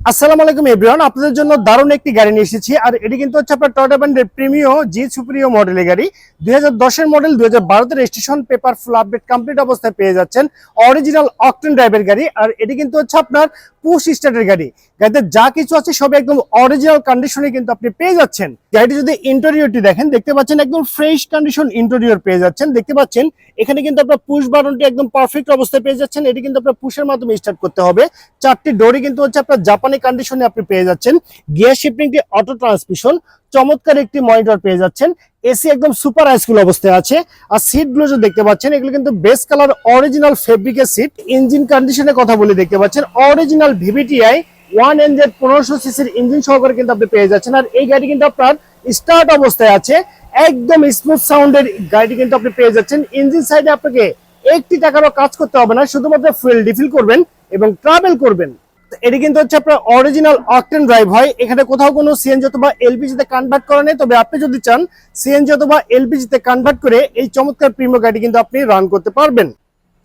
আসসালামু আলাইকুম এভরিওয়ান, আপনাদের জন্য দারুণ একটি গাড়ি নিয়ে এসেছি। আর এটি কিন্তু হচ্ছে আপনার টয়োটা ব্র্যান্ডের প্রিমিও জি সুপ্রিও মডেলের গাড়ি। 2010 এর মডেল, 2012 তে registration, paper full update complete অবস্থায় পেয়ে যাচ্ছেন। অরিজিনাল অকটেন ড্রাইভের গাড়ি। আর এটি কিন্তু হচ্ছে আপনার পুশ স্টার্টের গাড়ি। গাড়িতে যা কিছু আছে সব একদম অরিজিনাল কন্ডিশনে কিন্তু আপনি পেয়ে যাচ্ছেন। গাড়িটি যদি ইন্টেরিয়রটি দেখেন, দেখতে পাচ্ছেন একদম ফ্রেশ কন্ডিশন ইন্টেরিয়র পেয়ে যাচ্ছেন। দেখতে পাচ্ছেন এখানে কিন্তু আপনার পুশ বাটনটি একদম পারফেক্ট অবস্থায় পেয়ে যাচ্ছেন। এটি কিন্তু আপনার পুশের মাধ্যমে স্টার্ট করতে হবে। চারটি ডোরই কিন্তু হচ্ছে আপনার জাপানি কন্ডিশনে আপনি পেয়ে যাচ্ছেন। গিয়ার শিফটিংটি অটো ট্রান্সমিশন, চমৎকার একটি মনিটর পেয়ে যাচ্ছেন। এসি একদম সুপার হাইস্কুল অবস্থায় আছে। আর সিটগুলো যে দেখতে পাচ্ছেন এগুলো কিন্তু বেস কালার অরিজিনাল ফেব্রিকের সিট। ইঞ্জিন কন্ডিশনের কথা বলে দেখতে পাচ্ছেন অরিজিনাল ভিভিটিআই 1NZ 1500 সিসির ইঞ্জিন সহকারে কিন্তু আপনি পেয়ে যাচ্ছেন। আর এই গাড়ি কিন্তু আপনার স্টার্ট অবস্থায় আছে, একদম স্মুথ সাউন্ডের গাড়িটি কিন্তু আপনি পেয়ে যাচ্ছেন। ইঞ্জিন সাইডে আপনাকে একটি টাকারও কাজ করতে হবে না, শুধুমাত্র ফুয়েল রিফিল করবেন এবং ট্রাভেল করবেন। এটি কিন্তু হচ্ছে আপনার অরিজিনাল অকটেন ড্রাইভ হয়। এখানে কোথাও কোনো সিএনজি অথবা এলপিজি তে কনভার্ট করা নেই। তবে আপনি যদি চান সিএনজি অথবা এলপিজি তে কনভার্ট করে এই চমৎকার প্রিমিয়াম গাড়ি কিন্তু আপনি রান করতে পারবেন।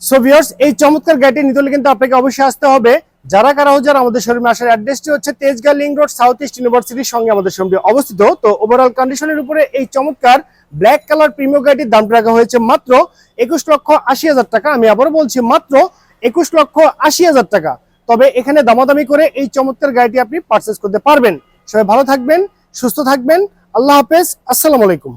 সো ভিউয়ার্স, এই চমৎকার গাড়িটি নিতে হলে কিন্তু আপনাকে অবশ্যই আসতে হবে যারা কারাউজার। আমাদের শোরুমে আসার অ্যাড্রেসটি হচ্ছে Tejgaon link road, south east ইউনিভার্সিটির সঙ্গে আমাদের শোরুমটি অবস্থিত। তো ওভারঅল কন্ডিশনের উপরে এই চমৎকার ব্ল্যাক কালার প্রিমিয়াম গাড়িটির দাম রাখা হয়েছে মাত্র 21,80,000 টাকা। আমি আবারও বলছি, মাত্র 21,80,000 টাকা। তবে এখানে দামাদামি করে এই চমৎকার গাড়িটি আপনি পারচেজ করতে পারবেন। সবাই ভালো থাকবেন, সুস্থ থাকবেন। আল্লাহ হাফেজ, আসসালামু আলাইকুম।